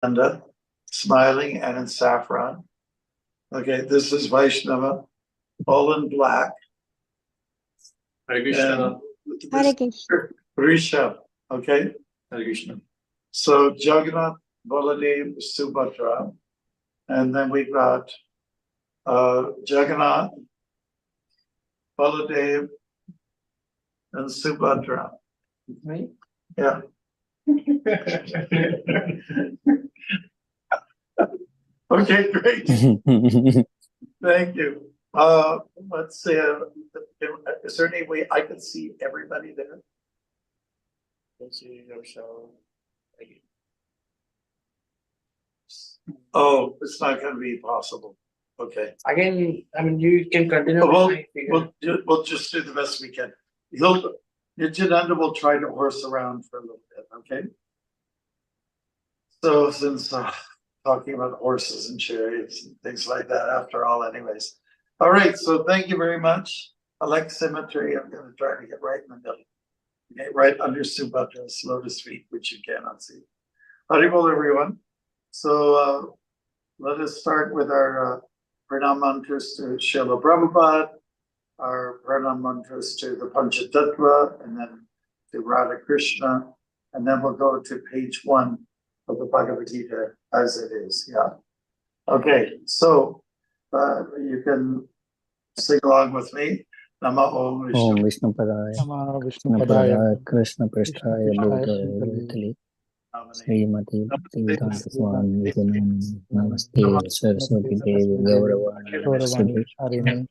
and smiling and in saffron. Okay, this is Vaishnava, all in black. Hare Krishna. Hare Krishna. Rishabh, okay? Hare Krishna. So Jagannath, Baladev, Subhadra, and then we've got Jagannath, Baladev, and Subhadra. Right? Yeah. Okay, great. Thank you. Let's see. Is there any way I can see everybody there? Oh, it's not going to be possible. Okay. Again, I mean, you can continue. We'll just do the best we can. Nityananda will try to horse around for a little bit, okay? So since talking about horses and chariots and things like that after all anyways. All right, so thank you very much. I like symmetry. I'm going to try to get right in the middle. Okay, right under Subhadra's lotus feet, which you cannot see. Haribol, everyone. So let us start with our pranam mantras to Srila Prabhupada, our pranam mantras to the Panchatattva, and then to Radha Krishna, and then we'll go to page 1 of the Bhagavad Gita as it is. Yeah. Okay, so you can sing along with me. Nama Om Vishnu. Om Vishnu Padaya, Nama Vishnu Padaya, Krishna Prasthaya, Bhutale, Srimati Bhaktivedanta Swami BG, Namaste, Saraswati Devi, Gauravani, Harini,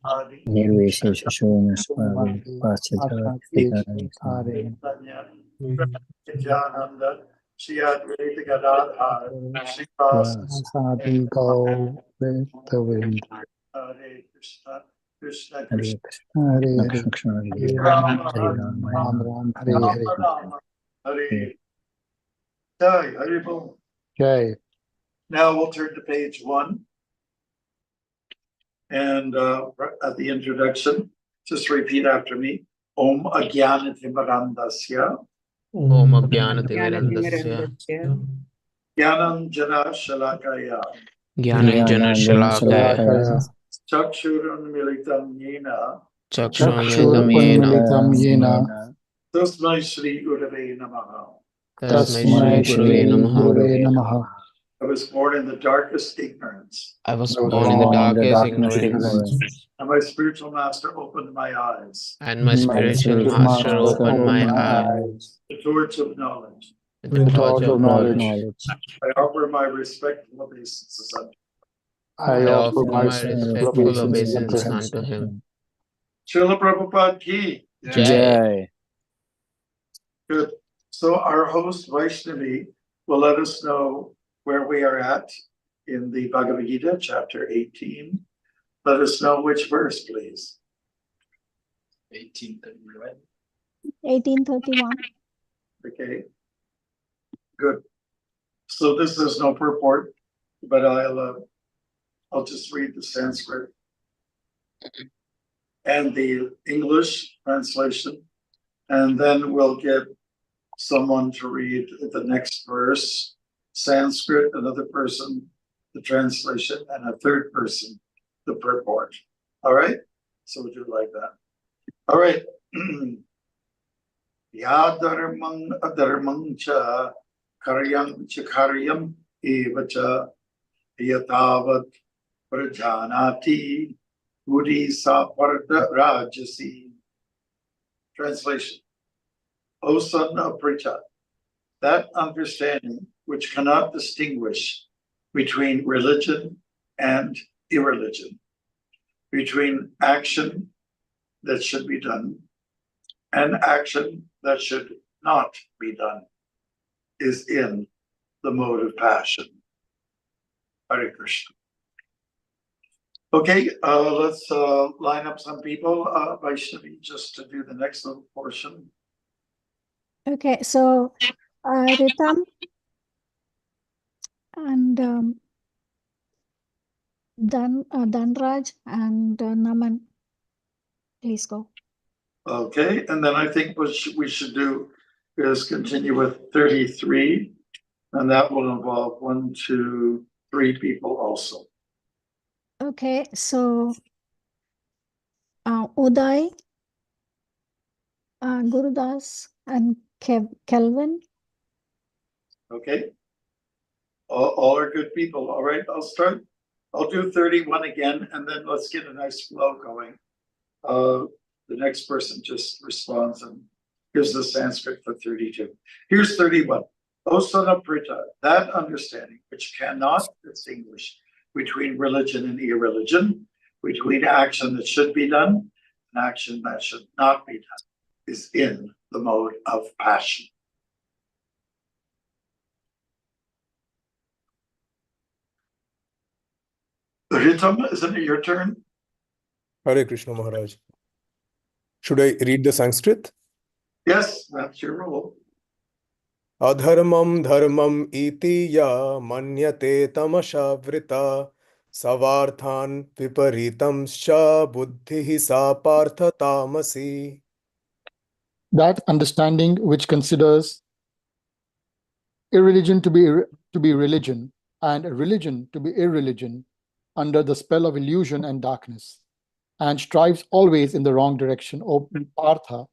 Nirvesha Shashona Swami, Paschata, Vikari, Jananda, Shri Advaita Gadadhar, Srivas, Sadi Go Vind, Hare Krishna, Krishna Hare Krishna, Krishna, Hare Krishna, Hare Hare Ram Rama, Ram Hare Hare. Rama, Hare Jai, Hare Bol. Jai. Now we'll turn to page 1. And at the introduction, just repeat after me. Om Ajnanatimirandasya Om Ajnanatimirandasya Jnanam Jana Shalakaya Jnananjana Shalakaya Chakshurunmilitam Yena Chakshurmilitam Yena Chakshurmilitam Yena Tasmai Shri Gurave Namaha. Tasmai Shri Gurave Namaha. Namaha. I was born in the darkest ignorance, I was born in the darkest ignorance, and my spiritual master opened my eyes. and my spiritual master opened my eyes. The torch of knowledge. The torch of knowledge. I offer my respectful obeisances unto I I offer offer my my respectful obeisances unto him. Srila Prabhupada Ki. Jai. Good. So our host Vaishnavi will let us know where we are at in the Bhagavad Gita, chapter 18. Let us know which verse, please. 1831. Okay. Good. So this is no purport, but I'll just read the Sanskrit and the English translation, and then we'll get someone to read the next verse, Sanskrit, another person, the translation, and a third person, the purport. All right? So we'll do it like that. All right. Ya dharmang adharmang cha karyam cha karyam eva cha yatavat prajanati buddhi saparta rajasi. Translation. O son of Pritha, that understanding which cannot distinguish between religion and irreligion, between action that should be done and action that should not be done, is in the mode of passion. Hare Krishna. Okay, let's line up some people. Vaishnavi, just to do the next little portion. Okay, so Ritam and Dhanraj and Naman, please go. Okay, and then I think what we should do is continue with 33 And that will involve 1, 2, 3 people also. Okay, so Uday, Gurudas, and Kelvin. Okay? All are good people. All right, I'll start. I'll do 31 again, and then let's get a nice flow going. The next person just responds and gives the Sanskrit for 32. Here's 31. Osana Prita, that understanding which cannot distinguish between religion and irreligion, between action that should be done and action that should not be done, is in the mode of passion. Ritam, isn't it your turn? Hare Krishna Maharaj. Should I read the Sanskrit? Yes, that's your role. Adharmam dharmam iti ya manyate tamashavrita savarthan viparitam scha buddhihi sa partha tamasi. That understanding which considers irreligion to be religion and religion to be irreligion under the spell of illusion and darkness, and strives always in the wrong direction, O Partha,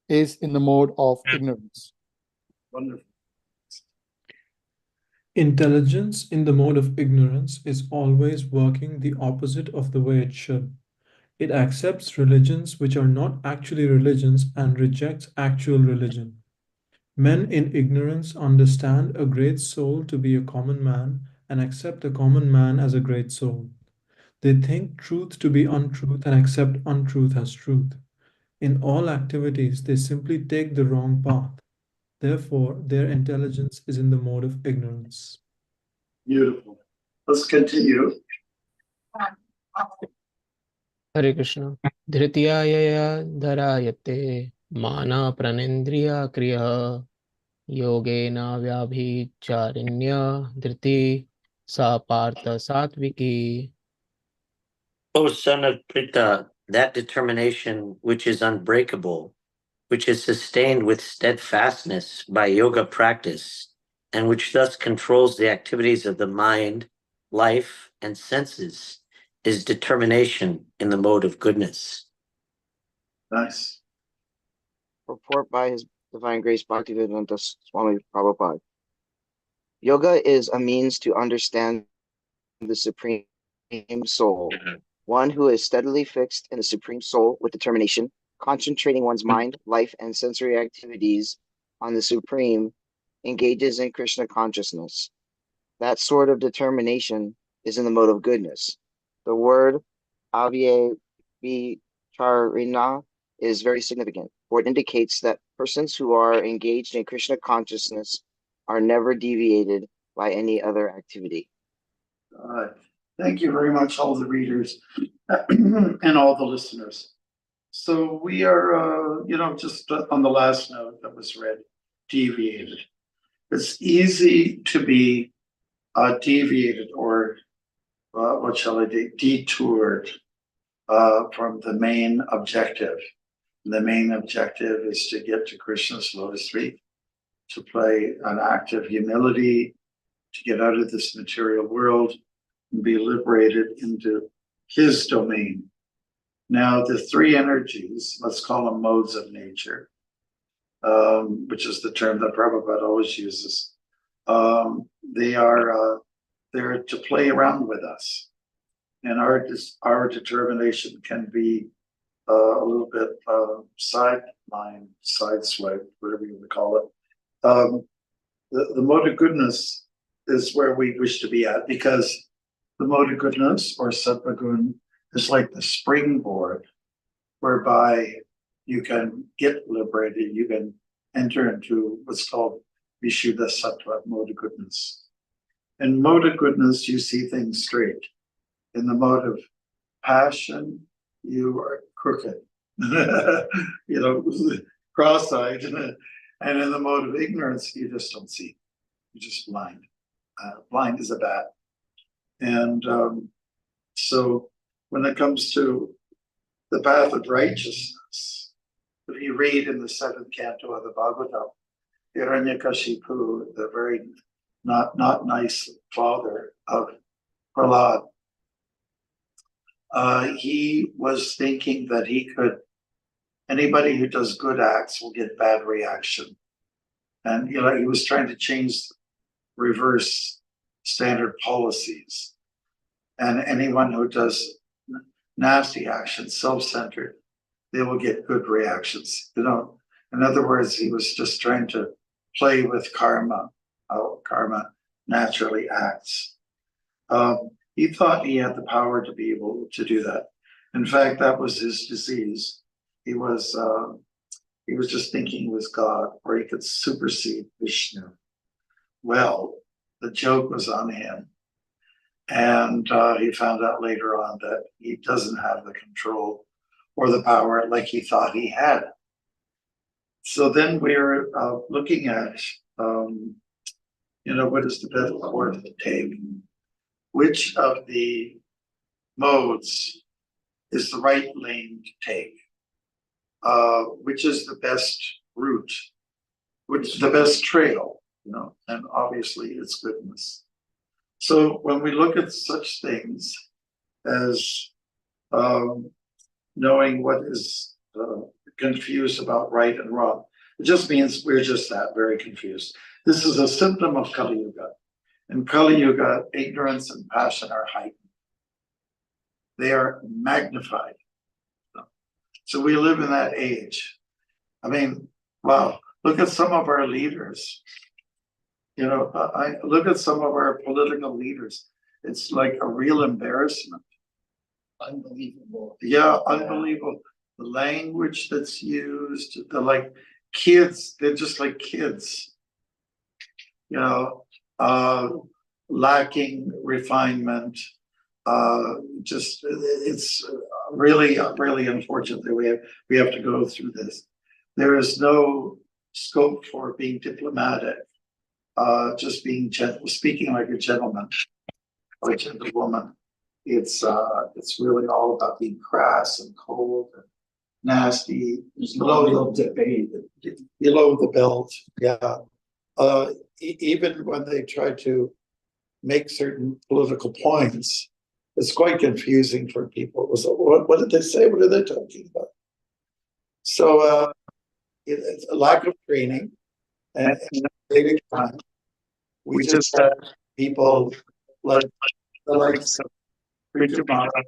is in the mode of ignorance. Wonderful. Intelligence in the mode of ignorance is always working the opposite of the way it should. It accepts religions which are not actually religions and rejects actual religion. Men in ignorance understand a great soul to be a common man and accept a common man as a great soul. They think truth to be untruth and accept untruth as truth. In all activities, they simply take the wrong path. Therefore, their intelligence is in the mode of ignorance. Beautiful. Let's continue. Hare Krishna. Dhritiyaya dharayate mana pranendriya kriya yogena vyabhicharinya dhriti sa partha satviki. O son of Pritha, that determination which is unbreakable, which is sustained with steadfastness by yoga practice, and which thus controls the activities of the mind, life, and senses, is determination in the mode of goodness. Nice. Report by His Divine Grace Bhaktivedanta Swami Prabhupada. Yoga is a means to understand the Supreme Soul. One who is steadily fixed in the Supreme Soul with determination, concentrating one's mind, life, and sensory activities on the Supreme, engages in Krishna consciousness. That sort of determination is in the mode of goodness. The word avyabhicharina is very significant, for it indicates that persons who are engaged in Krishna consciousness are never deviated by any other activity. Thank you very much, all the readers and all the listeners. So we are, just on the last note that was read, deviated. It's easy to be deviated or detoured from the main objective. The main objective is to get to Krishna's lotus feet, to play an act of humility, to get out of this material world and be liberated into his domain. Now, the three energies, let's call them modes of nature, which is the term that Prabhupada always uses. They are there to play around with us, and our determination can be a little bit sideline, sideswipe, whatever you would call it. The mode of goodness is where we wish to be at, because the mode of goodness, or sattva-gun, is like the springboard whereby you can get liberated, you can enter into what's called Vishuddha Sattva, mode of goodness. In mode of goodness, you see things straight. In the mode of passion, you are crooked, cross-eyed. And in the mode of ignorance, you just don't see. You're just blind. Blind is a bat. And so when it comes to the path of righteousness, if you read in the 7th canto of the Bhagavatam, Hiranyakashipu, the very not nice father of Prahlad. He was thinking that anybody who does good acts will get bad reaction. And he was trying to reverse standard policies. And anyone who does nasty actions, self-centered, they will get good reactions. In other words, he was just trying to play with karma, how karma naturally acts. He thought he had the power to be able to do that. In fact, that was his disease. He was just thinking he was God, or he could supersede Vishnu. Well, the joke was on him. And he found out later on that he doesn't have the control or the power like he thought he had. So then we're looking at, what is the best course to take? Which of the modes is the right lane to take? Which is the best route? Which is the best trail? And obviously it's goodness. So when we look at such things as knowing what is confused about right and wrong, it just means we're just that very confused. This is a symptom of Kali Yuga. In Kali Yuga, ignorance and passion are heightened. They are magnified. So we live in that age. I mean, wow, look at some of our leaders. I look at some of our political leaders. It's like a real embarrassment. Unbelievable. Yeah, unbelievable. The language that's used, they're like kids. They're just like kids. Lacking refinement. It's really, really unfortunate that we have to go through this. There is no scope for being diplomatic. Just being gentle, speaking like a gentleman or a gentlewoman. It's really all about being crass and cold and nasty. Below the belt. Yeah. Even when they try to make certain political points, it's quite confusing for people. What did they say? What are they talking about? So it's a lack of training and saving time. We just have people like the likes of Bhaktimarga,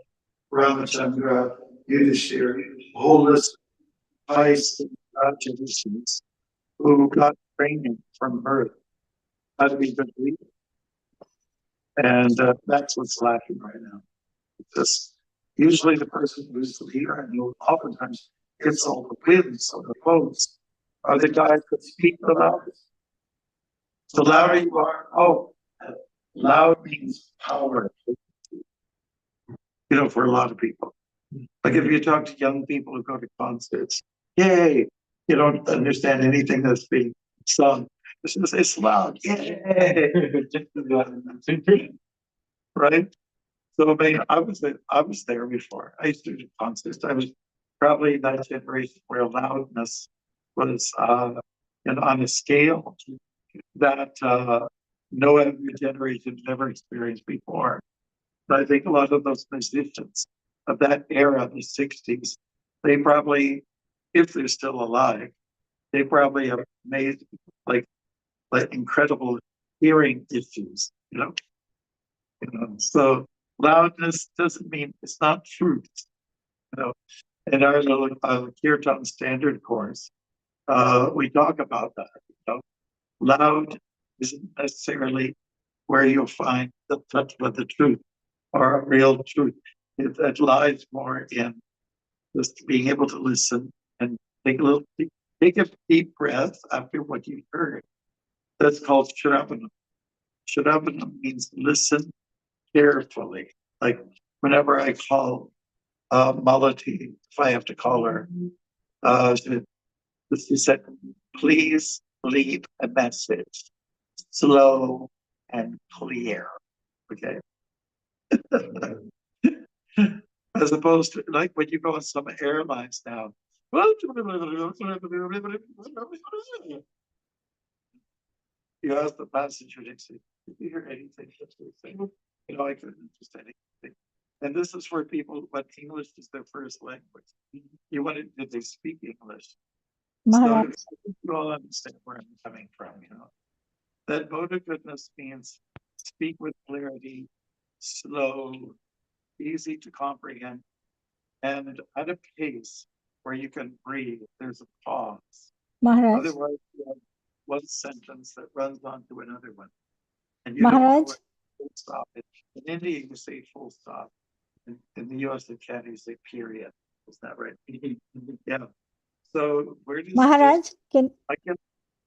Ramachandra, Yudhishthira, a whole list of vice traditions who got training from birth how to be good leaders. And that's what's lacking right now. Because usually the person who's the leader, and who oftentimes gets all the wins or the votes, are the guys that speak the loudest. The louder you are, loud means power. For a lot of people. Like if you talk to young people who go to concerts, yay, you don't understand anything that's being sung. It's loud, yay. Right? So I was there before. I used to do concerts. I was probably that generation where loudness was on a scale that no other generation never experienced before. But I think a lot of those musicians of that era, the 60s, they probably, if they're still alive, they probably have made like incredible hearing issues, So loudness doesn't mean it's not truth. In our little Kirtan standard course, we talk about that. Loud isn't necessarily where you'll find the touch of the truth or a real truth. It lies more in just being able to listen and take a deep breath after what you heard. That's called Shravanam. Shravanam means listen carefully. Like whenever I call Malati, if I have to call her, she said, please leave a message, slow and clear. Okay. As opposed to like when you go on some airlines now. you ask the passenger, they say, did you hear anything? You know, I couldn't understand anything. And this is for people, but English is their first language. You want it, did they speak English? Maharaj. So I think you all understand where I'm coming from, you know. That mode of goodness means speak with clarity, slow, easy to comprehend, and at a pace where you can breathe. There's a pause. Maharaj. Otherwise, you have one sentence that runs on to another one. And you don't know Maharaj. where full stop is. In India, you say full stop. In the US and Canada, you say period. Is that right? Yeah. So where does Maharaj, this, can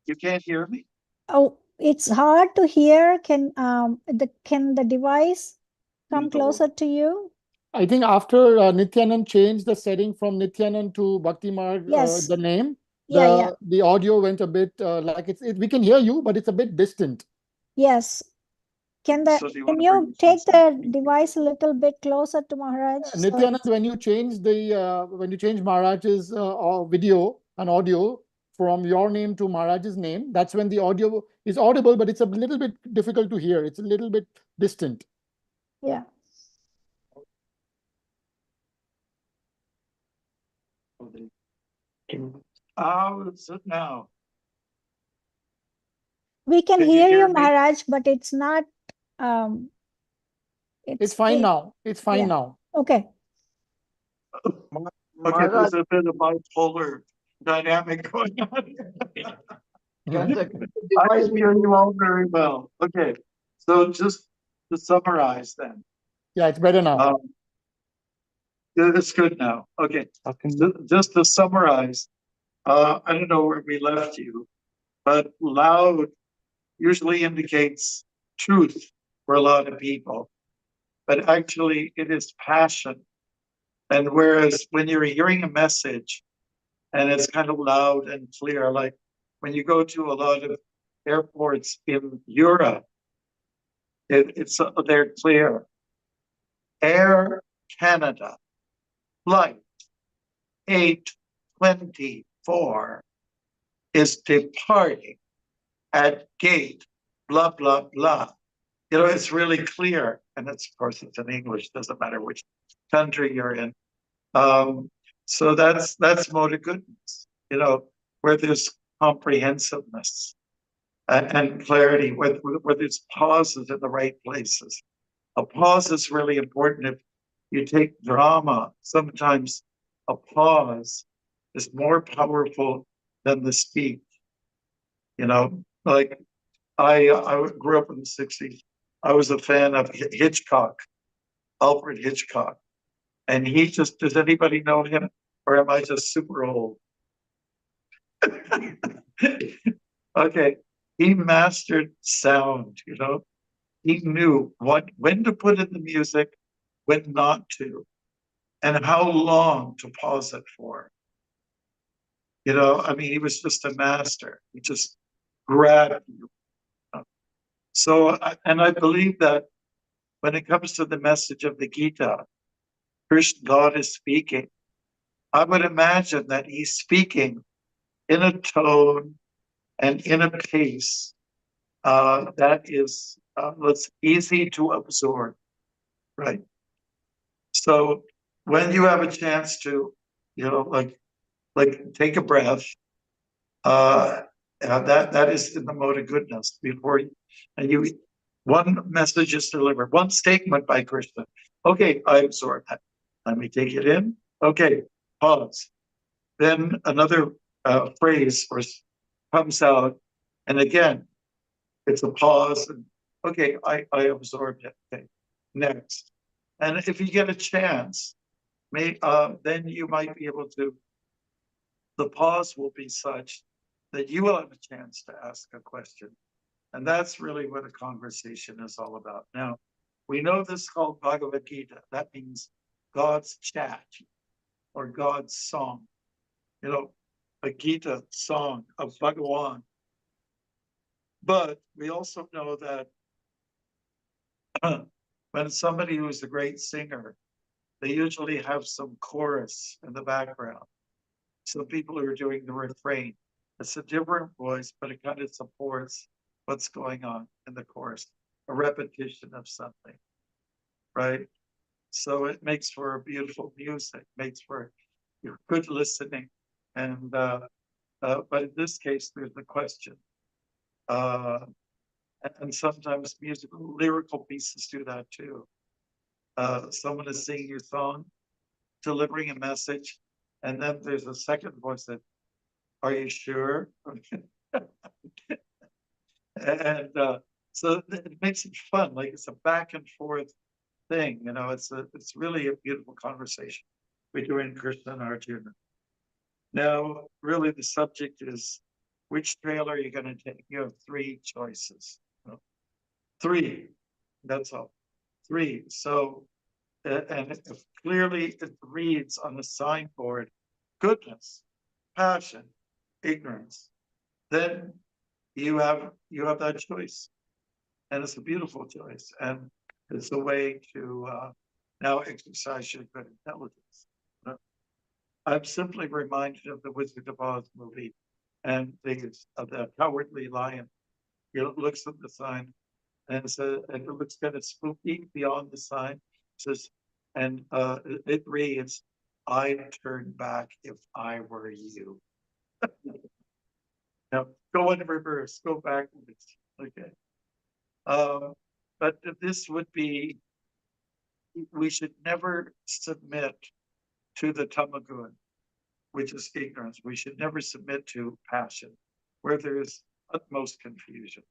you can't hear me? oh, it's hard to hear. Can the device come No. closer to you? I think after Nityanand changed the setting from Nityanand to Bhaktimarga, Yes. the name, Yeah, the audio went a bit like we can hear you, but it's a bit distant. yes. Can So do you can want to you bring take some- the device a little bit closer to Maharaj? So Nityanand, when you change Maharaj's video and audio from your name to Maharaj's name, that's when the audio is audible, but it's a little bit difficult to hear. It's a little bit distant. yeah. How is it now? We can Can you hear hear you, me? Maharaj, but it's not It's fine it- now. It's fine yeah. now. Okay. Okay, there's a bit of bipolar dynamic going on. I can hear you all very well. Okay, so just to summarize then. Yeah, it's better now. It's good now. Okay, just to summarize, I don't know where we left you, but loud usually indicates truth for a lot of people, but actually it is passion. And whereas when you're hearing a message and it's kind of loud and clear, like when you go to a lot of airports in Europe, they're clear. Air Canada, flight 824 is departing at gate, blah, blah, blah. You know, it's really clear. And it's, of course, it's in English, doesn't matter which country you're in. So that's mode of goodness, you know, where there's comprehensiveness and clarity, where there's pauses in the right places. A pause is really important. If you take drama, sometimes a pause is more powerful than the speech. You know, like I grew up in the 60s. I was a fan of Hitchcock, Alfred Hitchcock. And does anybody know him? Or am I just super old? Okay. He mastered sound, you know. He knew when to put in the music, when not to, and how long to pause it for. You know, I mean, he was just a master. He just grabbed you. So, and I believe that when it comes to the message of the Gita, Krishna, God is speaking. I would imagine that he's speaking in a tone and in a pace that is easy to absorb, right? So when you have a chance to, you know, like take a breath, that is in the mode of goodness before you, and you, one message is delivered, one statement by Krishna. Okay, I absorb that. Let me take it in. Okay, pause. Then another phrase comes out, and again, it's a pause. And, okay, I absorbed it. Okay, next. And if you get a chance, then you might be able to. The pause will be such that you will have a chance to ask a question, and that's really what a conversation is all about. Now, we know this is called Bhagavad Gita. That means God's chat or God's song. You know, a Gita song of Bhagawan. But we also know that when somebody who is a great singer, they usually have some chorus in the background. Some people who are doing the refrain. It's a different voice, but it kind of supports what's going on in the course, a repetition of something, right? So it makes for beautiful music, makes for good listening. And but in this case, there's a question. And sometimes musical, lyrical pieces do that too. Someone is singing a song, delivering a message, and then there's a second voice that, "Are you sure?" And so it makes it fun, like it's a back and forth thing, you know. It's really a beautiful conversation between Krishna and Arjuna. Now, really, the subject is, which trail are you going to take? You have three choices. You know? Three, that's all. Three. So, and if clearly it reads on the signboard, goodness, passion, ignorance, then you have that choice, and it's a beautiful choice, and it's a way to now exercise your good intelligence. I'm simply reminded of the Wizard of Oz movie, and the Cowardly Lion. He looks at the sign, and and it looks kind of spooky beyond the sign. It says, and it reads, "I'd turn back if I were you." Now, go in reverse, go backwards. Okay. But this would be, we should never submit to the tamagun, which is ignorance. We should never submit to passion, where there is utmost confusion.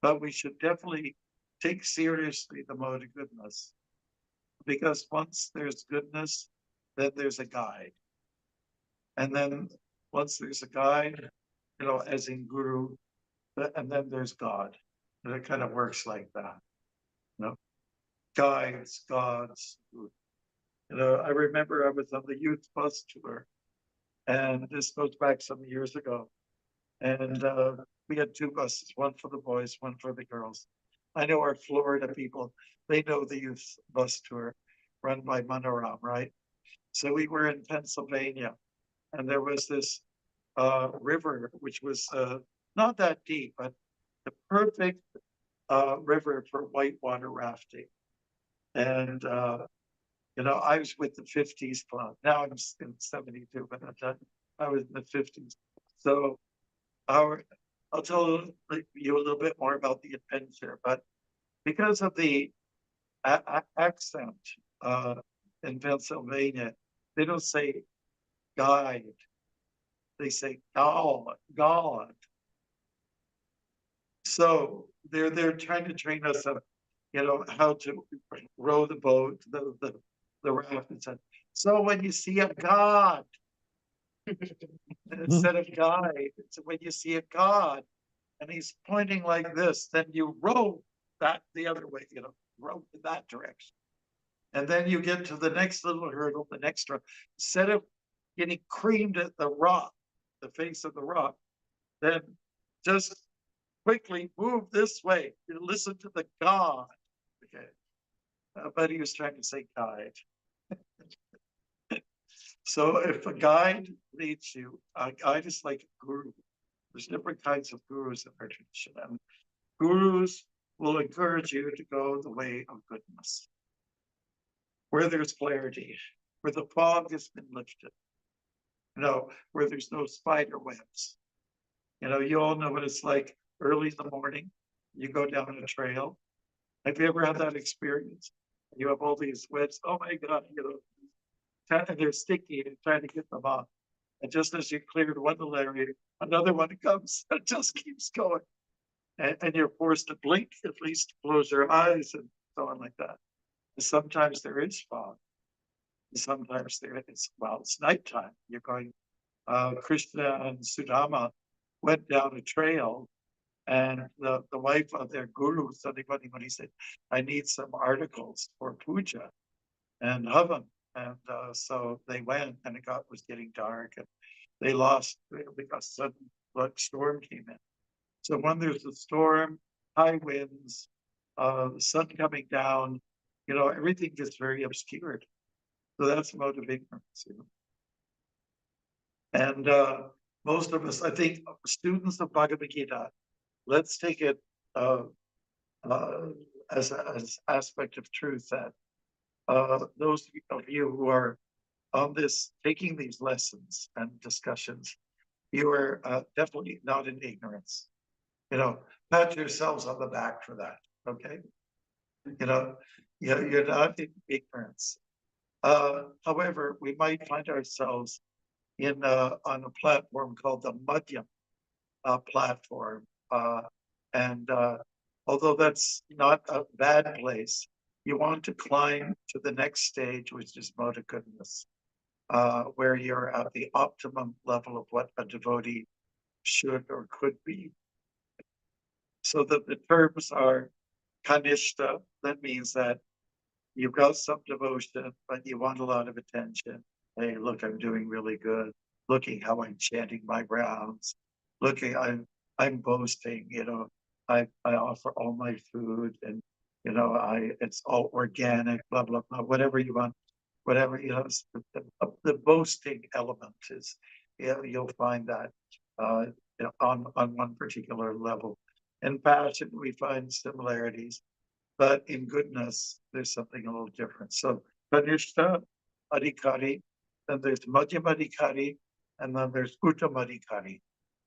But we should definitely take seriously the mode of goodness, because once there's goodness, then there's a guide. And then once there's a guide, you know, as in Guru, and then there's God. And it kind of works like that. You know, guides, gods. You know, I remember I was on the youth bus tour, and this goes back some years ago. And we had two buses, one for the boys, one for the girls. I know our Florida people, they know the youth bus tour run by Manoram, right? So we were in Pennsylvania, and there was this river, which was not that deep, but the perfect river for whitewater rafting. And, you know, I was with the 50s club. Now I'm in 72, but at that I was in the 50s. So I'll tell you a little bit more about the adventure, but because of the accent in Pennsylvania, they don't say guide, they say God. So they're trying to train us up, you know, how to row the boat, the raft, and said. So when you see a God, instead of guide, it's when you see a God, and he's pointing like this, then you row that the other way, you know, row in that direction. And then you get to the next little hurdle, the next row. Instead of getting creamed at the rock, the face of the rock, then just quickly move this way. You listen to the God. Okay. But he was trying to say guide. So if a guide leads you, a guide is like a guru. There's different kinds of gurus in our tradition. And gurus will encourage you to go the way of goodness, where there's clarity, where the fog has been lifted, you know, where there's no spider webs. You know, you all know what it's like early in the morning. You go down a trail. Have you ever had that experience? You have all these webs. Oh my God, you know, and they're sticky and trying to get them off. And just as you cleared one area, another one comes and just keeps going. And you're forced to blink, at least close your eyes and so on like that. And sometimes there is fog. And sometimes there is, well, it's nighttime. You're going, Krishna and Sudama went down a trail, and the wife of their guru suddenly when he said, I need some articles for puja and havan. And so they went, and it was getting dark, and they lost because sudden storm came in. So when there's a storm, high winds, the sun coming down, you know, everything gets very obscured. So that's a mode of ignorance, you know. And most of us, I think, students of Bhagavad Gita, let's take it as an aspect of truth that those of you who are on this, taking these lessons and discussions, you are definitely not in ignorance. Pat yourselves on the back for that, okay? You're not in ignorance. However, we might find ourselves on a platform called the Madhyam platform. And although that's not a bad place, you want to climb to the next stage, which is mode of goodness, where you're at the optimum level of what a devotee should or could be. So that the terms are kanishta, that means that you've got some devotion, but you want a lot of attention. Hey, look, I'm doing really good. Looking how I'm chanting my rounds. Looking, I'm boasting. I offer all my food, and it's all organic. Blah blah blah. Whatever you want, whatever the boasting element is. You'll find that on one particular level. In passion, we find similarities. But in goodness, there's something a little different. So Kanishta Adhikari, then there's Madhyam Adhikari, and then there's Uttam Adhikari.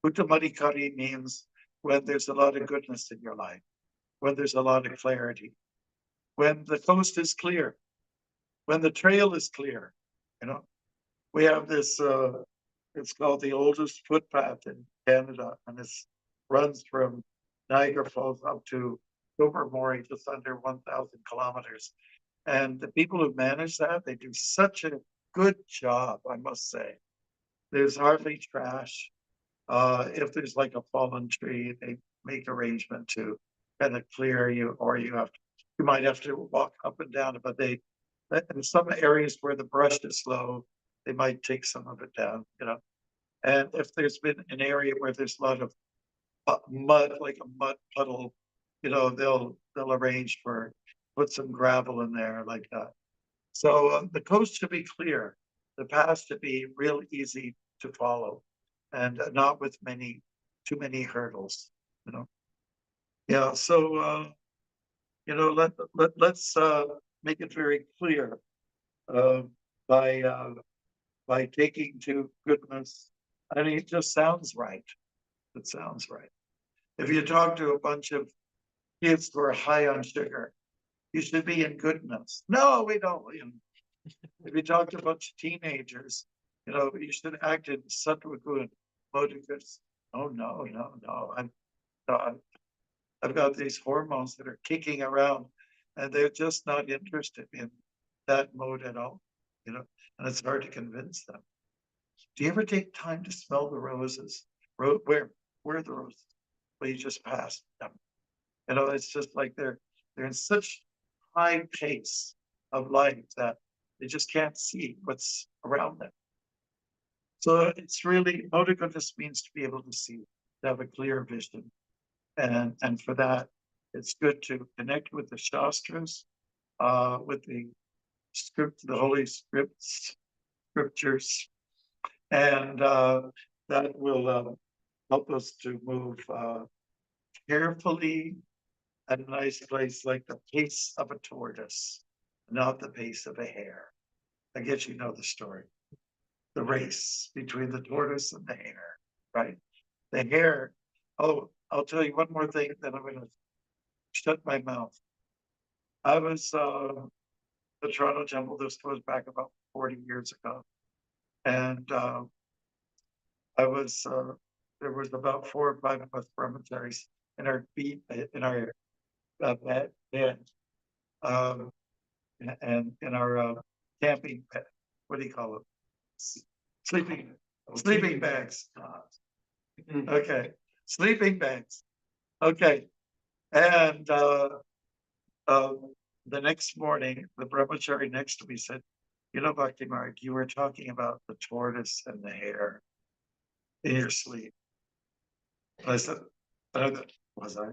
Uttam Adhikari means when there's a lot of goodness in your life, when there's a lot of clarity, when the coast is clear, when the trail is clear. We have this, it's called the oldest footpath in Canada, and it runs from Niagara Falls up to Tobermory, just under 1,000 kilometers. And the people who manage that, they do such a good job, I must say. There's hardly trash. If there's like a fallen tree, they make arrangement to kind of clear you, or you might have to walk up and down it, but in some areas where the brush is low, they might take some of it down, And if there's been an area where there's a lot of mud, like a mud puddle, they'll arrange for put some gravel in there like that. So the coast should be clear, the path should be real easy to follow, and not with too many hurdles. Yeah. So let's make it very clear by taking to goodness. I mean, it just sounds right. It sounds right. If you talk to a bunch of kids who are high on sugar, you should be in goodness. No, we don't. If you talk to a bunch of teenagers, you should act in sattva good, motives. Oh no. I've got these hormones that are kicking around, and they're just not interested in that mode at all. And it's hard to convince them. Do you ever take time to smell the roses? Where are the roses? Well, you just passed them. It's just like they're in such high pace of life that they just can't see what's around them. So it's really, mode of goodness means to be able to see, to have a clear vision. And for that, it's good to connect with the Shastras, with the Holy Scriptures, and that will help us to move carefully at a nice place, like the pace of a tortoise, not the pace of a hare. I guess you know the story. The race between the tortoise and the hare, right? The hare, I'll tell you one more thing, then I'm going to shut my mouth. I was the Toronto Temple, this goes back about 40 years ago. And there was about 4 or 5 of us brahmacharis in our bed, and in our camping bed. What do you call it? Sleeping bags. Okay, sleeping bags. Okay, and the next morning, the brahmachari next to me said, Bhaktimarga, you were talking about the tortoise and the hare in your sleep. And I said, was I?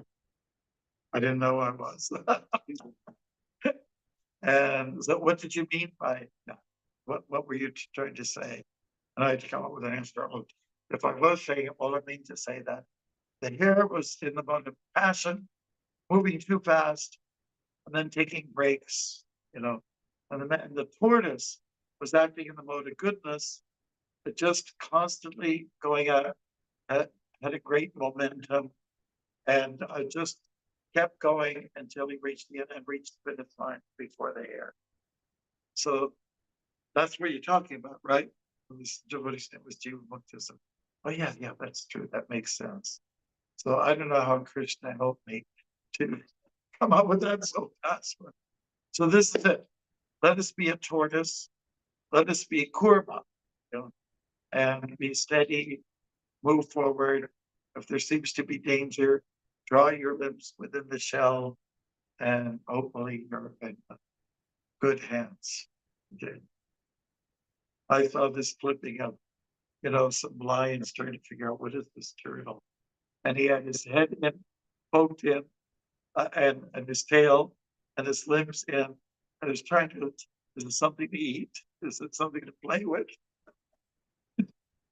I didn't know I was. And so what did you mean by that? What were you trying to say? And I had to come up with an answer. If I was saying it, well, I mean to say that The hare was in the mode of passion, moving too fast, and then taking breaks, you know. And the tortoise was acting in the mode of goodness, but just constantly going at, had a great momentum, and just kept going until he reached the end and reached the finish line before the hare. So that's what you're talking about, right? This devotee's name was Jiva Muktism. Oh yeah, that's true. That makes sense. So I don't know how Krishna helped me to come up with that so fast. So this is it. Let us be a tortoise. Let us be a kurma, you know, and be steady, move forward. If there seems to be danger, draw your limbs within the shell, and hopefully you're in good hands. Okay. I saw this clipping of, you know, some lions trying to figure out what is this turtle, and he had his head in, poked in, and his tail, and his limbs in, and he's trying to. Is it something to eat? Is it something to play with?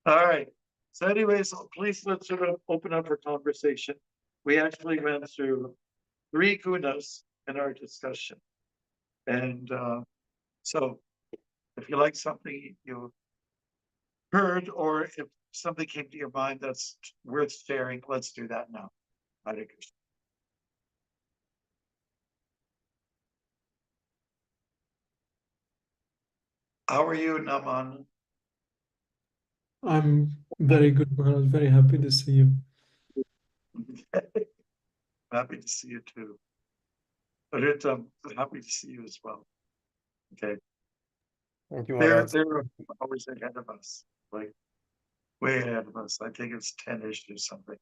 All right. So anyways, please let's sort of open up for conversation. We actually went through 3 gunas in our discussion. And so if you like something you heard, or if something came to your mind that's worth sharing, let's do that now. Hare Krishna. How are you, Naman? I'm very good, Maharaj. Very happy to see you. Happy to see you too. Ritam, happy to see you as well. Okay. Thank you, They're Maharaj. always ahead of us, like way ahead of us. I think it's 10-ish or something.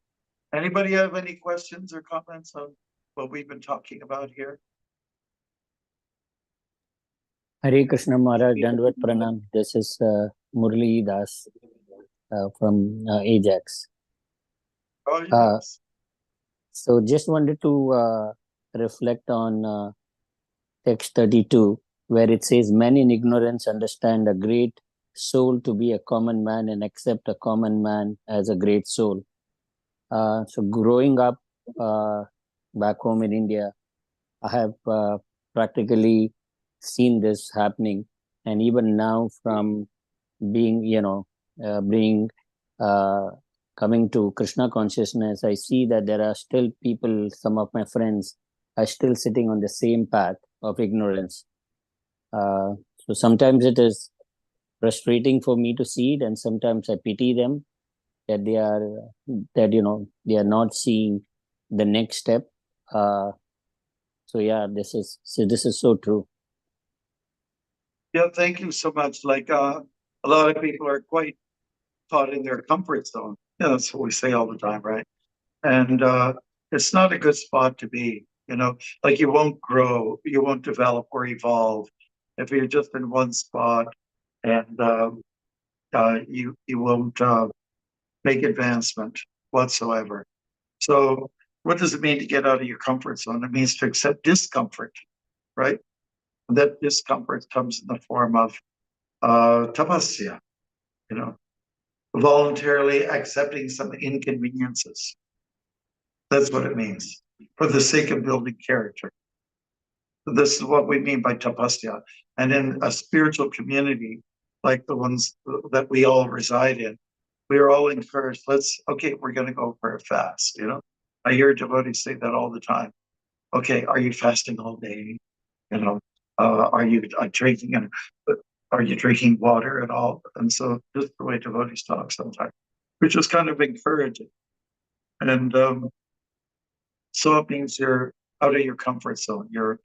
Anybody have any questions or comments on what we've been talking about here? Hare Krishna Maharaj, Dandvat Pranam. This is Murli Das from Ajax. Oh, yes. So just wanted to reflect on text 32, where it says, "Men in ignorance understand a great soul to be a common man and accept a common man as a great soul." So growing up back home in India, I have practically seen this happening. And even now, from being, coming to Krishna consciousness, I see that there are still people, some of my friends are still sitting on the same path of ignorance. So sometimes it is frustrating for me to see it, and sometimes I pity them that they are not seeing the next step. So yeah, this is so true. Yeah, thank you so much. Like a lot of people are quite caught in their comfort zone. Yeah, that's what we say all the time, right? And it's not a good spot to be, you know, like you won't grow, you won't develop or evolve if you're just in one spot, and you won't make advancement whatsoever. So what does it mean to get out of your comfort zone? It means to accept discomfort, right? And that discomfort comes in the form of tapasya, you know, voluntarily accepting some inconveniences. That's what it means, for the sake of building character. This is what we mean by tapasya. And in a spiritual community like the ones that we all reside in, we are all encouraged, we're going to go for a fast, you know. I hear devotees say that all the time. Okay, are you fasting all day? You know, are you drinking, and are you drinking water at all? And so just the way devotees talk sometimes, which is kind of encouraging. And so it means you're out of your comfort zone. You're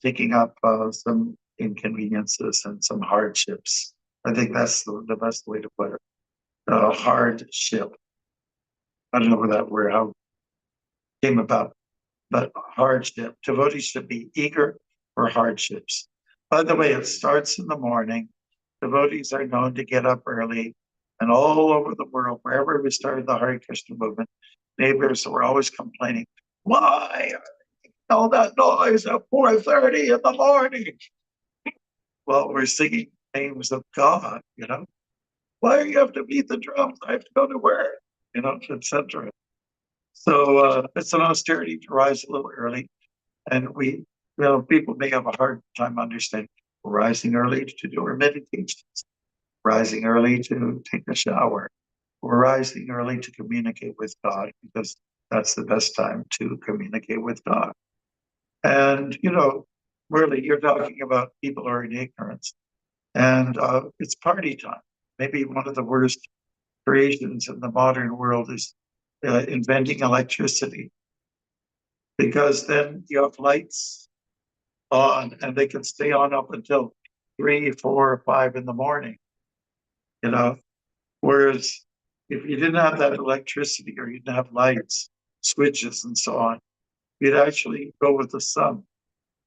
taking up some inconveniences and some hardships. I think that's the best way to put it. Hardship. I don't know where that word how it came about, but hardship. Devotees should be eager for hardships. By the way, it starts in the morning. Devotees are known to get up early, and all over the world, wherever we started the Hare Krishna movement, neighbors were always complaining, "Why all that noise at 4:30 in the morning?" Well, we're singing names of God, you know. Why do you have to beat the drums? I have to go to work, you know, etc. So it's an austerity to rise a little early. And people may have a hard time understanding. We're rising early to do our meditations, rising early to take a shower. We're rising early to communicate with God because that's the best time to communicate with God. And, really, you're talking about people who are in ignorance. And it's party time. Maybe one of the worst creations in the modern world is inventing electricity, because then you have lights on and they can stay on up until 3, 4, or 5 in the morning. Whereas if you didn't have that electricity or you didn't have lights, switches, and so on, you'd actually go with the sun.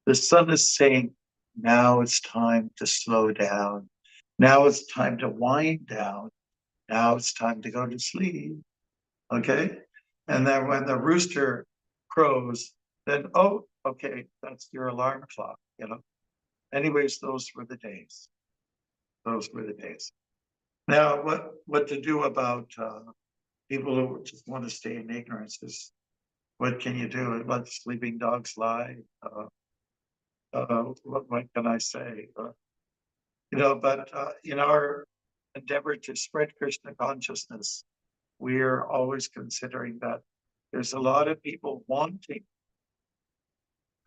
The sun is saying, now it's time to slow down. Now it's time to wind down. Now it's time to go to sleep. Okay? And then when the rooster crows, then, oh, okay, that's your alarm clock, Anyways, those were the days. Those were the days. Now, what to do about people who just want to stay in ignorance is, what can you do? Let sleeping dogs lie. What can I say? But in our endeavor to spread Krishna consciousness, we're always considering that there's a lot of people wanting,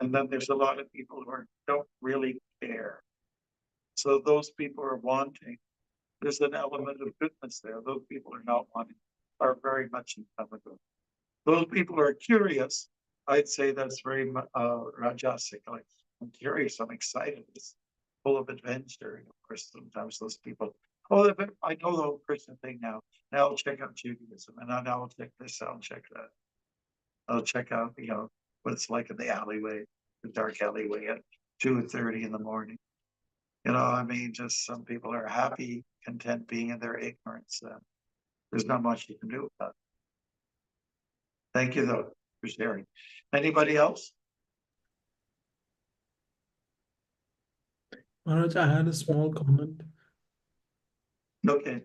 and then there's a lot of people who don't really care. So those people are wanting. There's an element of goodness there. Those people are not wanting, are very much in common. Those people are curious. I'd say that's very rajasic. Like, I'm curious, I'm excited, it's full of adventure. And of course, sometimes those people, oh, I know the whole Christian thing now. Now I'll check out Judaism, and now I'll check this out, check that. I'll check out, what it's like in the alleyway, the dark alleyway at 2:30 in the morning. Just some people are happy, content being in their ignorance. There's not much you can do about it. Thank you, though, for sharing. Anybody else? Maharaj, I had a small comment. Okay.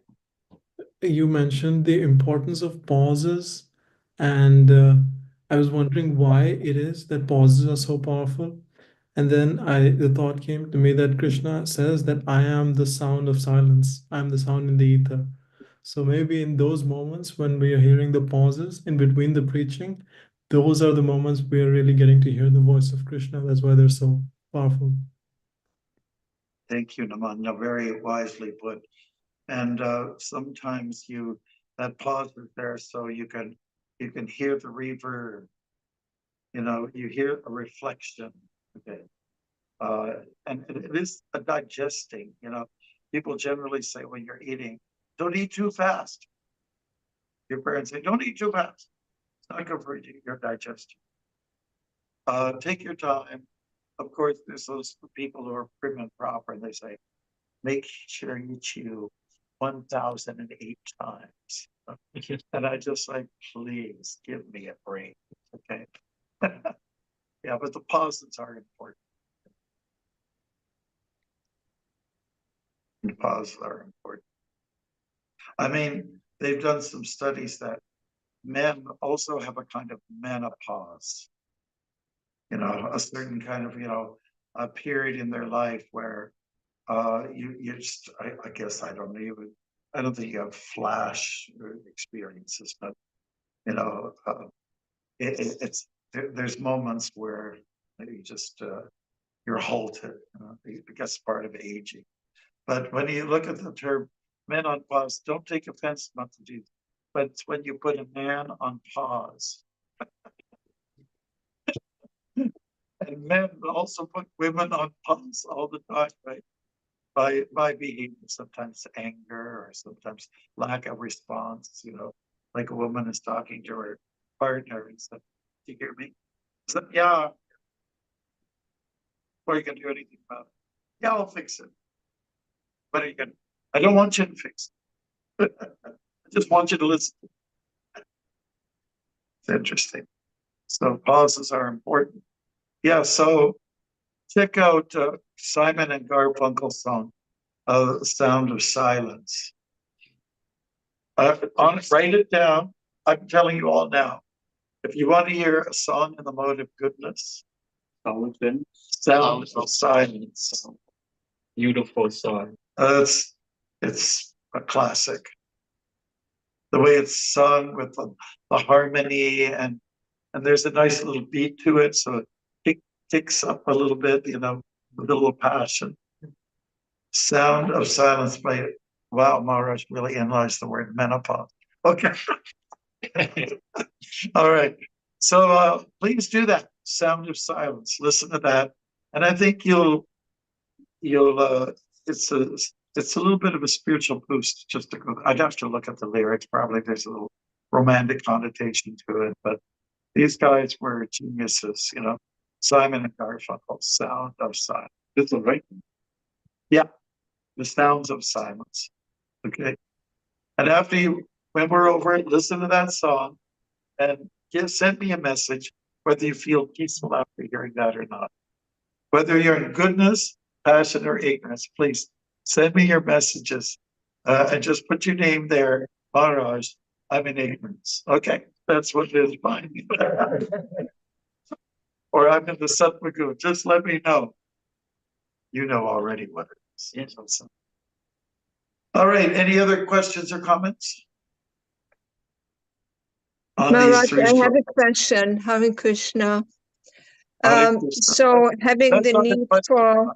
You mentioned the importance of pauses, and I was wondering why it is that pauses are so powerful. And then the thought came to me that Krishna says that I am the sound of silence. I am the sound in the ether. So maybe in those moments when we are hearing the pauses in between the preaching, those are the moments we are really getting to hear the voice of Krishna. That's why they're so powerful. Thank you, Naman. Very wisely put. And sometimes that pause is there so you can hear the reverb. You hear a reflection. Okay. And it is a digesting. People generally say when you're eating, don't eat too fast. Your parents say, don't eat too fast. It's not good for your digestion. Take your time. Of course, there's those people who are prim and proper, and they say, make sure you chew 1,008 times. And I just like, please give me a break. Okay. Yeah, but the pauses are important. The pauses are important. They've done some studies that men also have a kind of menopause. A certain kind of, a period in their life where you just, I guess, I don't think you have flash experiences, but there's moments where you just you're halted. Because part of aging. But when you look at the term men on pause, don't take offense, not to do, but it's when you put a man on pause. And men also put women on pause all the time, right? By behavior, sometimes anger or sometimes lack of response, like a woman is talking to her partner and said, do you hear me? So, yeah. What are you going to do anything about it? Yeah, I'll fix it. What are you going to do? I don't want you to fix it. I just want you to listen. It's interesting. So pauses are important. Yeah, so check out Simon and Garfunkel's song, Sound of Silence. Write it down. I'm telling you all now. If you want to hear a song in the mode of goodness, Sound Sound of Silence. beautiful song. It's a classic. The way it's sung with the harmony and there's a nice little beat to it, so it kicks up a little bit, with a little passion. Sound of Silence by, wow, Maharaj really analyzed the word menopause. Okay. All right. So please do that. Sound of Silence. Listen to that. And I think it's a little bit of a spiritual boost just to go. I'd have to look at the lyrics. Probably there's a little romantic connotation to it, but these guys were geniuses, Simon and Garfunkel, Sound of Silence. This is right. Yeah, the Sounds of Silence. Okay. And when we're over it, listen to that song and send me a message whether you feel peaceful after hearing that or not. Whether you're in goodness, passion, or ignorance, please send me your messages and just put your name there, Maharaj. I'm in ignorance. Okay, that's what it is, fine. Or I'm in the Satmagu. Just let me know. You know already what it is. Yes. All right, any other questions or comments? On Maharaj, these three I have slokes? a question. Hare Krishna. Hare Krishna. So having That's the not a need question. for,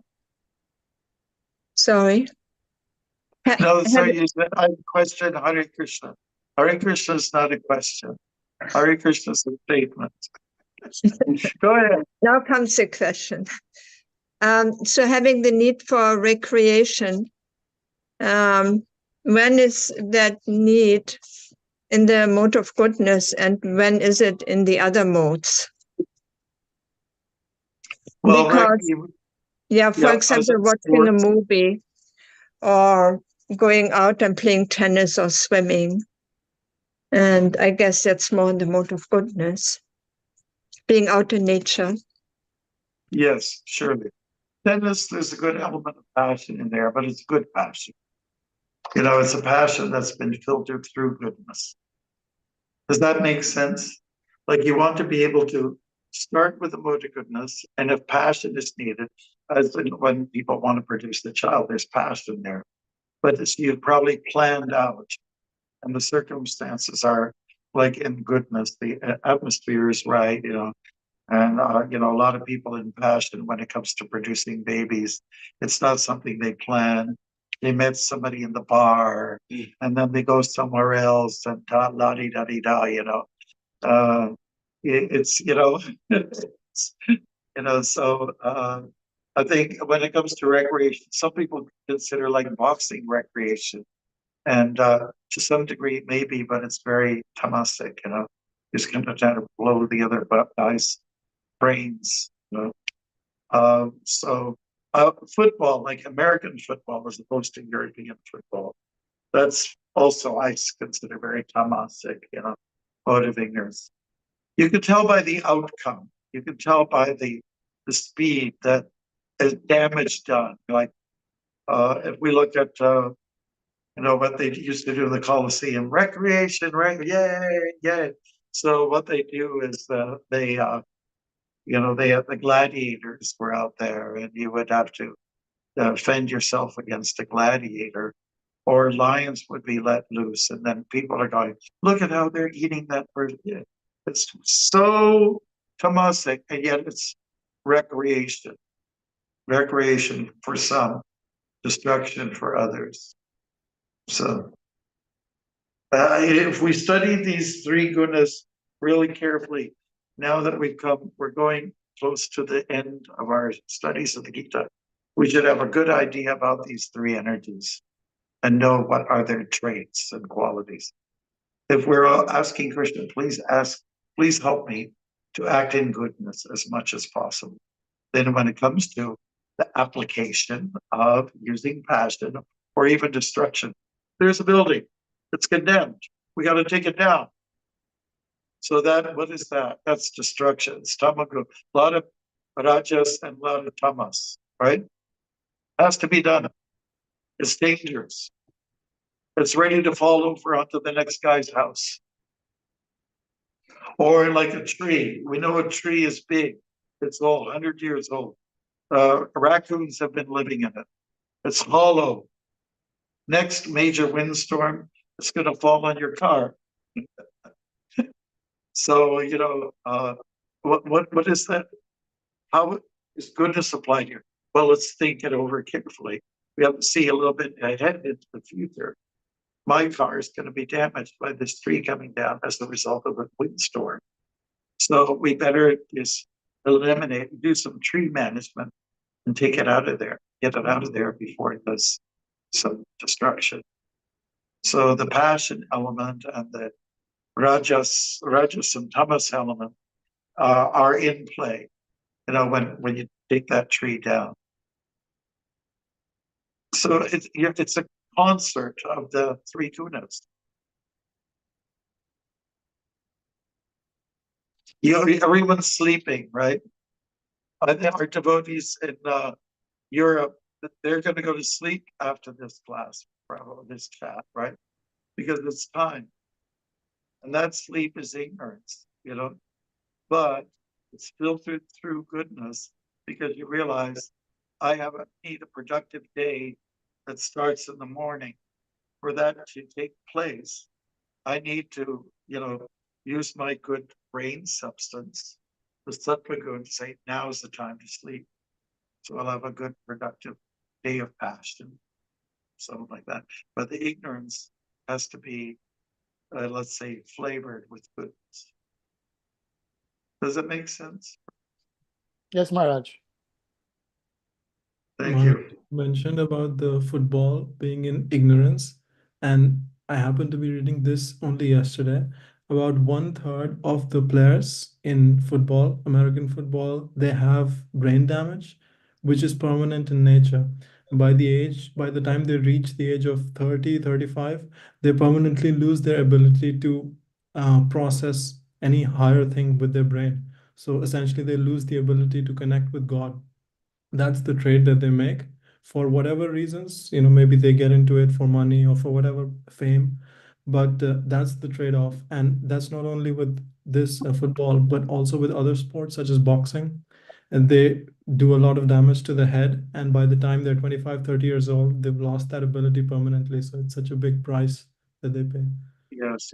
sorry. No, sorry, you said I question Hare Krishna. Hare Krishna is not a question. Hare Krishna is a statement. Go ahead. Now comes the question. So having the need for recreation, when is that need in the mode of goodness and when is it in the other modes? Well, Because, for example, watching a movie or going out and playing tennis or swimming. And I guess that's more in the mode of goodness. Being out in nature. Yes, surely. Tennis, there's a good element of passion in there, but it's good passion. It's a passion that's been filtered through goodness. Does that make sense? Like you want to be able to start with the mode of goodness, and if passion is needed, as when people want to produce the child, there's passion there. But you've probably planned out, and the circumstances are like in goodness, the atmosphere is right, and a lot of people in passion when it comes to producing babies, it's not something they plan. They met somebody in the bar, and then they go somewhere else, and la di da di da. It's So I think when it comes to recreation, some people consider like boxing recreation, and to some degree maybe, but it's very tamasic. Just kind of trying to blow the other guy's brains. Football, like American football, as opposed to European football, that's also I consider very tamasic. Mode of ignorance. You can tell by the outcome. You can tell by the speed that is damage done. Like if we look at what they used to do in the Colosseum, recreation, right? Yay! So what they do is they have the gladiators were out there, and you would have to defend yourself against a gladiator, or lions would be let loose, and then people are going, look at how they're eating that person. It's so tamasic, and yet it's recreation for some, destruction for others. So if we study these three gunas really carefully, now that we're going close to the end of our studies of the Gita, we should have a good idea about these three energies and know what are their traits and qualities. If we're asking Krishna, please help me to act in goodness as much as possible. Then when it comes to the application of using passion or even destruction, there's a building, it's condemned. We got to take it down. So what is that? That's destruction. It's tamagu. A lot of rajas and a lot of tamas, right? Has to be done. It's dangerous. It's ready to fall over onto the next guy's house. Or like a tree. We know a tree is big. It's all 100 years old. Raccoons have been living in it. It's hollow. Next major windstorm, it's going to fall on your car. So, what is that? How is goodness applied here? Well, let's think it over carefully. We have to see a little bit ahead into the future. My car is going to be damaged by this tree coming down as a result of a windstorm. So we better just eliminate, do some tree management and take it out of there, get it out of there before it does some destruction. So the passion element and the rajas and tamas element are in play, when you take that tree down. So it's a concert of the three gunas. Everyone's sleeping, right? I think our devotees in Europe, they're going to go to sleep after this class, probably this chat, right? Because it's time. And that sleep is ignorance, but it's filtered through goodness because you realize I need a productive day that starts in the morning. For that to take place, I need to, use my good brain substance, the sattva gun, to say, now is the time to sleep. So I'll have a good, productive day of passion, something like that. But the ignorance has to be, let's say, flavored with goodness. Does it make sense? Yes, Maharaj. Thank you. Mentioned about the football being in ignorance, and I happened to be reading this only yesterday. About 1/3 of the players in football, American football, they have brain damage, which is permanent in nature. By the time they reach the age of 30, 35, they permanently lose their ability to process any higher thing with their brain. So essentially, they lose the ability to connect with God. That's the trade that they make for whatever reasons. Maybe they get into it for money or for whatever fame, but that's the trade-off. And that's not only with this football, but also with other sports such as boxing. And they do a lot of damage to the head, and by the time they're 25, 30 years old, they've lost that ability permanently. So it's such a big price that they pay. Yes.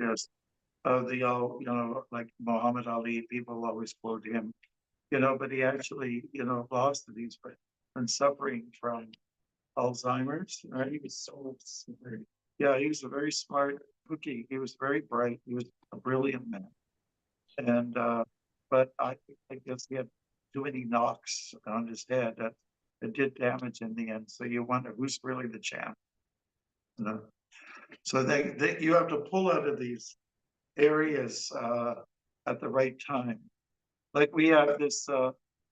Like Muhammad Ali, people always quote him, but he actually, lost it. He's been suffering from Alzheimer's, right? He was so severe. Yeah, he was a very smart cookie. He was very bright. He was a brilliant man. And, but I guess he had too many knocks on his head that it did damage in the end. So you wonder who's really the champ. So you have to pull out of these areas at the right time. Like we have this,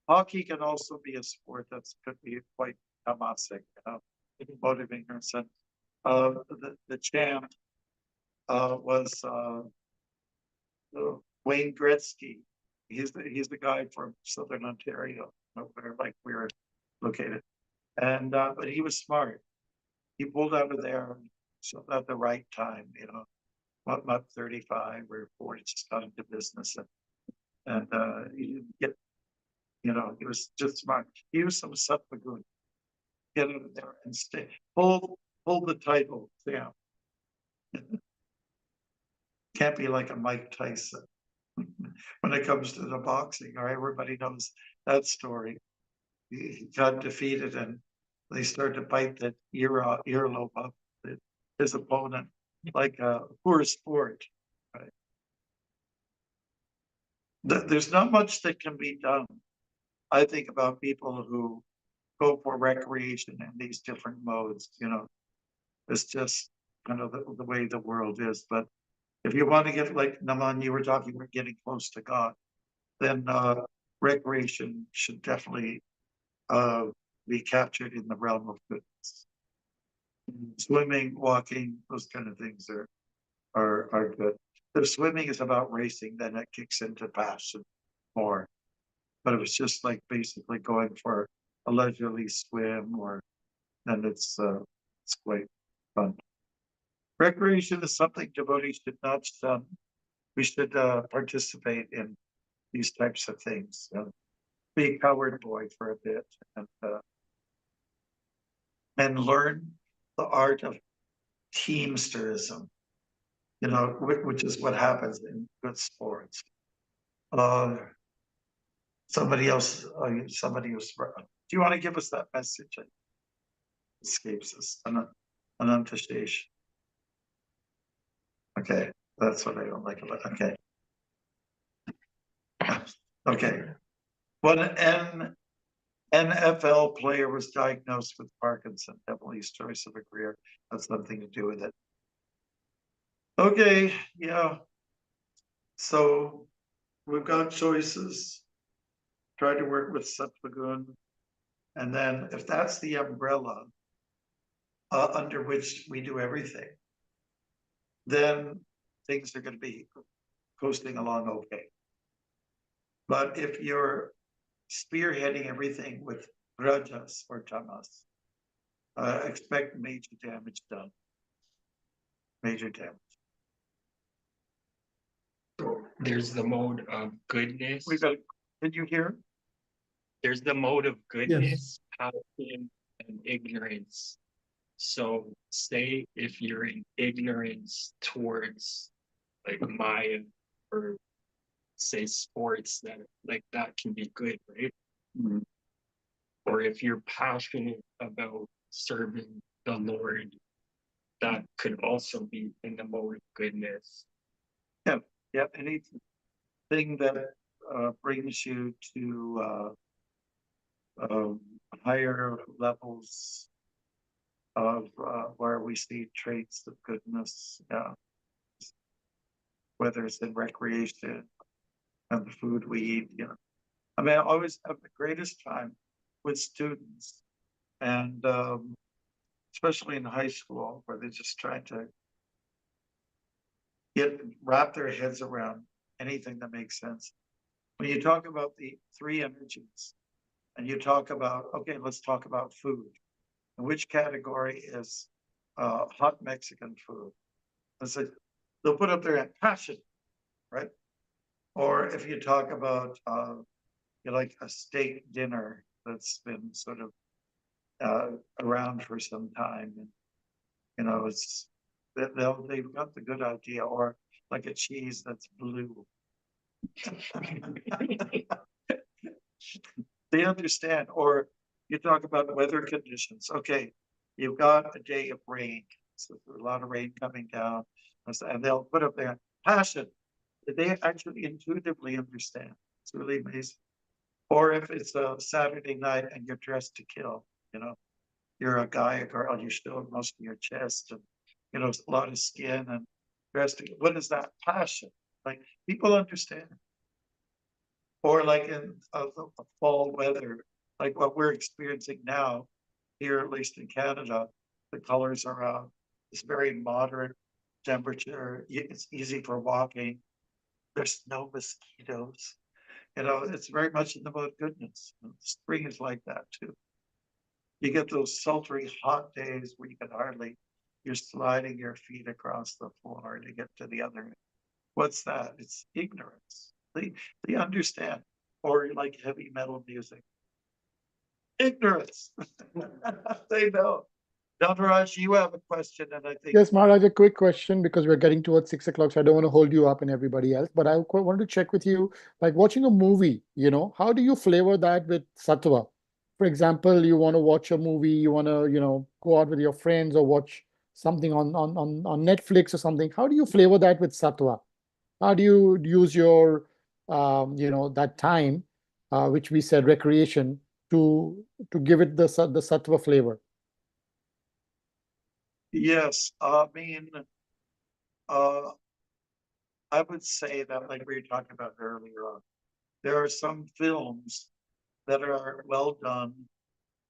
hockey can also be a sport that's could be quite tamasic, out of ignorance. And the champ was Wayne Gretzky. He's the guy from Southern Ontario, where like we're located. And but he was smart. He pulled out of there so at the right time, about 35 or 40, just got into business, and he didn't get, he was just smart. He was some sattva good. Get out of there and stay. Hold the title down. Can't be like a Mike Tyson when it comes to the boxing. Or everybody knows that story. He got defeated, and they started to bite the earlobe of his opponent, like a poor sport. Right? There's not much that can be done. I think about people who go for recreation in these different modes. It's just kind of the way the world is. But if you want to get, like Naman, you were talking about getting close to God, then recreation should definitely be captured in the realm of goodness. Swimming, walking, those kind of things are good. If swimming is about racing, then it kicks into passion more. But if it's just like basically going for a leisurely swim, then it's quite fun. Recreation is something devotees should not shun. we should participate in these types of things. Be a coward boy for a bit and learn the art of teamsterism, you know, which is what happens in good sports. Somebody else, do you want to give us that message? It escapes us, Anantashesh. Okay, that's what I don't like about, okay. Okay. One NFL player was diagnosed with Parkinson. Emily's choice of a career has something to do with it. Okay, yeah. So we've got choices. Try to work with Sattvagun. And then if that's the umbrella under which we do everything, then things are going to be coasting along okay. But if you're spearheading everything with rajas or tamas, expect major damage done. Major damage. There's the mode of goodness. Did you hear? There's the mode of goodness, passion, and ignorance. So say if you're in ignorance towards like Maya or say sports, that like that can be good, right? Mm-hmm. Or if you're passionate about serving the Lord, that could also be in the mode of goodness. Yeah, anything that brings you to higher levels of where we see traits of goodness, whether it's in recreation and the food we eat, you know. I mean, I always have the greatest time with students, and especially in high school, where they're just trying to wrap their heads around anything that makes sense. When you talk about the three energies, and you talk about, okay, let's talk about food. And which category is hot Mexican food? It's like, they'll put up there passion, right? Or if you talk about you know, like a steak dinner that's been sort of around for some time, and you know, it's they've got the good idea, or like a cheese that's blue. They understand. Or you talk about weather conditions. Okay, you've got a day of rain, so there's a lot of rain coming down, and they'll put up there passion. They actually intuitively understand. It's really amazing. Or if it's a Saturday night and you're dressed to kill, you know, you're a guy, a girl, you show most of your chest, and you know, a lot of skin, and dressed to kill. What is that passion? Like, people understand. Or like in the fall weather, like what we're experiencing now here, at least in Canada, the colors are it's very moderate temperature. It's easy for walking. There's no mosquitoes. You know, it's very much in the mode of goodness. Spring is like that too. You get those sultry hot days where you can hardly, you're sliding your feet across the floor to get to the other end. What's that? It's ignorance. They understand. Or like heavy metal music. Ignorance. They know. Dhanraj, you have a question, and I think. Yes, Maharaj, a quick question, because we're getting towards 6 o'clock, so I don't want to hold you up and everybody else. But I wanted to check with you, like watching a movie, you know, how do you flavor that with sattva? For example, you want to watch a movie, you want to, you know, go out with your friends or watch something on Netflix or something. How do you flavor that with sattva? How do you use your, you know, that time, which we said recreation, to give it the sattva flavor? Yes, I mean, I would say that, like we were talking about earlier on, there are some films that are well done,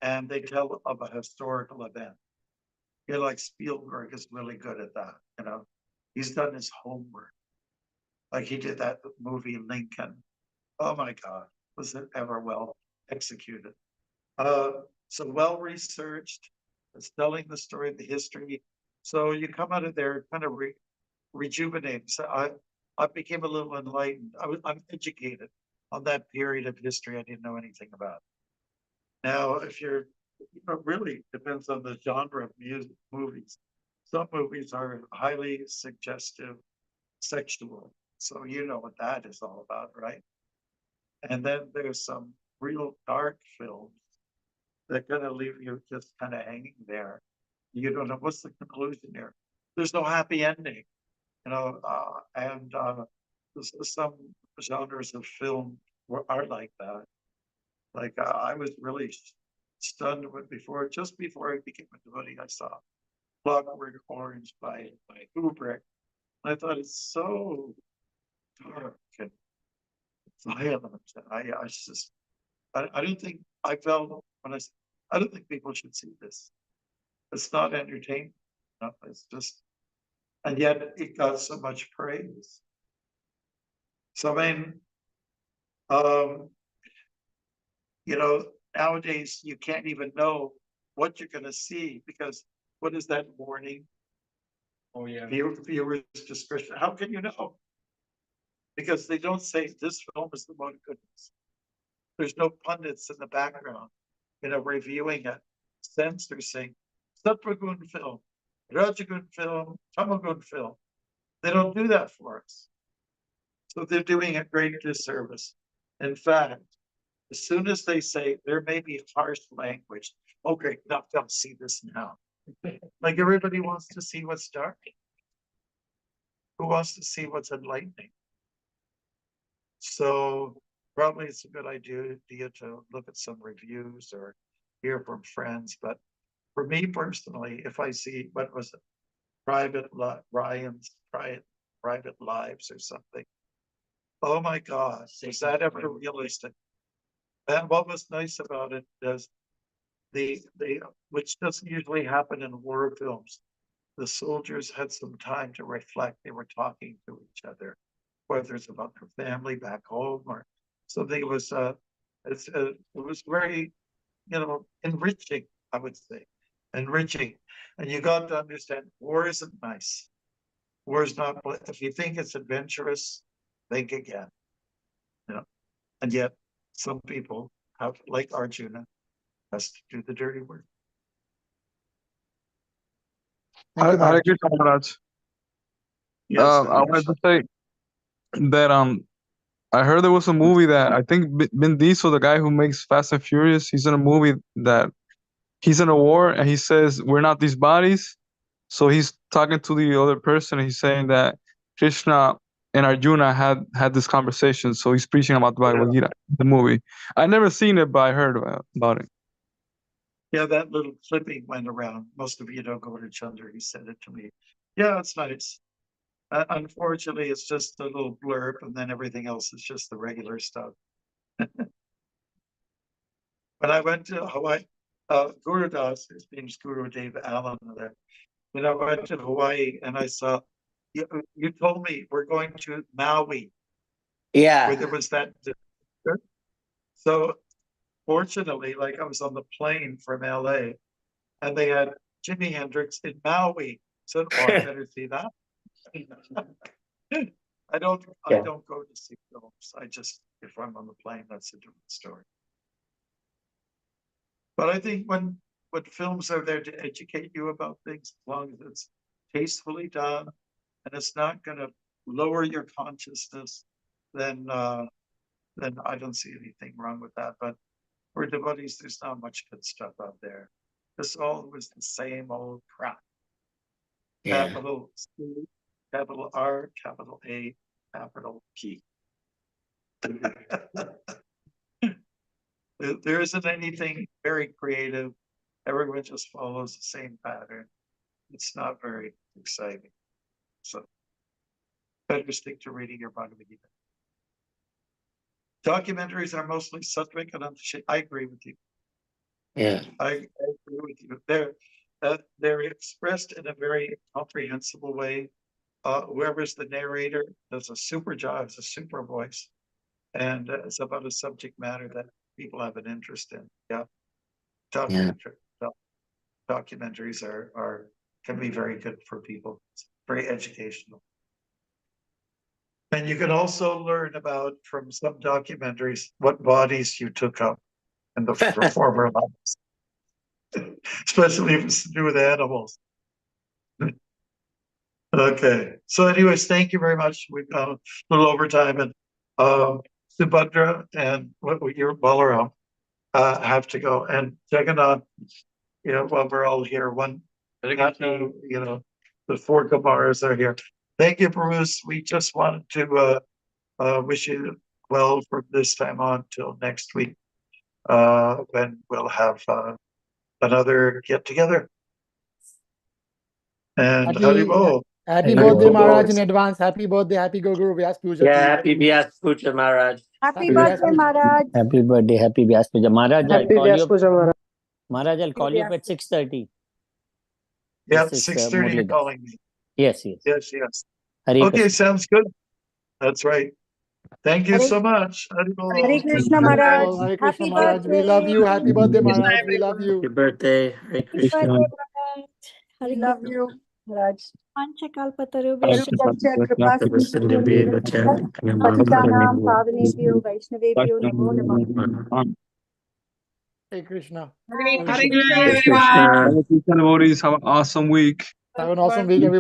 and they tell of a historical event. You know, like Spielberg is really good at that. You know, he's done his homework. Like he did that movie Lincoln. Oh my God, was it ever well executed? So well researched. It's telling the story of the history. So you come out of there kind of rejuvenated. So I became a little enlightened. I'm educated on that period of history I didn't know anything about. Now, if you're, really depends on the genre of movies. Some movies are highly suggestive, sexual. So you know what that is all about, right? And then there's some real dark films that kind of leave you just kind of hanging there. You don't know what's the conclusion here. There's no happy ending, and some genres of film are like that. Like I was really stunned when just before I became a devotee, I saw Clockwork Orange by Kubrick. I thought it's so dark and violent. I don't think I felt when I don't think people should see this. It's not entertainment. No, it's just, and yet it got so much praise. So I mean, nowadays you can't even know what you're going to see because what is that warning? Oh yeah. Viewers discretion. How can you know? Because they don't say this film is the most goodness. There's no pundits in the background, reviewing it. Censors saying, Sattvagun film, Rajagun film, Tamagun film. They don't do that for us. So they're doing a great disservice. In fact, as soon as they say there may be harsh language, okay, now don't see this now. Like everybody wants to see what's dark. Who wants to see what's enlightening? So probably it's a good idea to look at some reviews or hear from friends. But for me personally, if I see what was it, Ryan's private lives or something. Oh my God, is that ever realistic? And what was nice about it is which doesn't usually happen in war films. The soldiers had some time to reflect. They were talking to each other, whether it's about their family back home or something. It was very, enriching, I would say, enriching. And you got to understand, war isn't nice. War is not. If you think it's adventurous, think again. And yet some people have, like Arjuna, has to do the dirty work. Thank you, Hare Maharaj. Krishna Maharaj. Yes, I wanted to say that I heard there was a movie that I think Vin Diesel, the guy who makes Fast and Furious, he's in a movie that he's in a war and he says we're not these bodies. So he's talking to the other person. And he's saying that Krishna and Arjuna had this conversation. So he's preaching about the Bhagavad Gita, the movie. I never seen it, but I heard about it. Yeah, that little clipping went around. Most of you don't go to Chandra. He said it to me. Yeah, it's nice. Unfortunately, it's just a little blurb, and then everything else is just the regular stuff. When I went to Hawaii, Guru Das, his name's Guru Dave Allen there. When I went to Hawaii and I saw, you told me we're going to Maui. Yeah. Where there was that. So fortunately, like I was on the plane from LA and they had Jimi Hendrix in Maui. So I better see that. I don't go to see films. I just, if I'm on the plane, that's a different story. But I think when films are there to educate you about things, as long as it's tastefully done and it's not going to lower your consciousness, then I don't see anything wrong with that. But for devotees, there's not much good stuff out there. This all was the same old crap. Yeah. Capital C, capital R, capital A, capital P. There isn't anything very creative. Everyone just follows the same pattern. It's not very exciting. So better stick to reading your Bhagavad Gita. Documentaries are mostly sattvic and I agree with you. Yeah. I agree with you. They're expressed in a very comprehensible way. Whoever's the narrator does a super job, it's a super voice. And it's about a subject matter that people have an interest in. Yeah. Documentaries can be very good for people. It's very educational. And you can also learn about, from some documentaries, what bodies you took up in the former lives. Especially if it's to do with animals. Okay, so anyways, thank you very much. We've gone a little over time, and Subhadra and your Balaram have to go. And Jagannath, while we're all here, the four Kumaras are here. Thank you, Bruce. We just wanted to wish you well from this time on till next week, when we'll have another get together. And Haribol. Happy Happy birthday, birthday. Maharaj, in advance. Happy birthday. Happy Guru Vyas Puja. Yeah, happy Vyas Puja, Maharaj. Happy Happy birthday, Vyas- Maharaj. Happy birthday, happy Vyas Puja. Maharaj, I'll Happy call Vyas you. Puja, Maharaj. Maharaj, I'll call you up at 6:30. Yeah, This is, 6:30 you're Murlidhar. calling me. Yes, yes. Yes. Hare Okay, Krishna. sounds good. That's right. Thank you Hare- so much. Haribol. Hare Krishna, Maharaj. Hare Krishna, Happy Maharaj. We love you. Happy birthday, Maharaj. We love you. Happy birthday. Hare Happy Krishna. birthday, Maharaj. We love you, Maharaj. Panchakalpatarubhyascha kripa patitanam pavanebhyo vaishnavebhyo namo namah. Hare Krishna. Hare Krishna. Devotees, have an awesome week. Have an awesome week, everybody.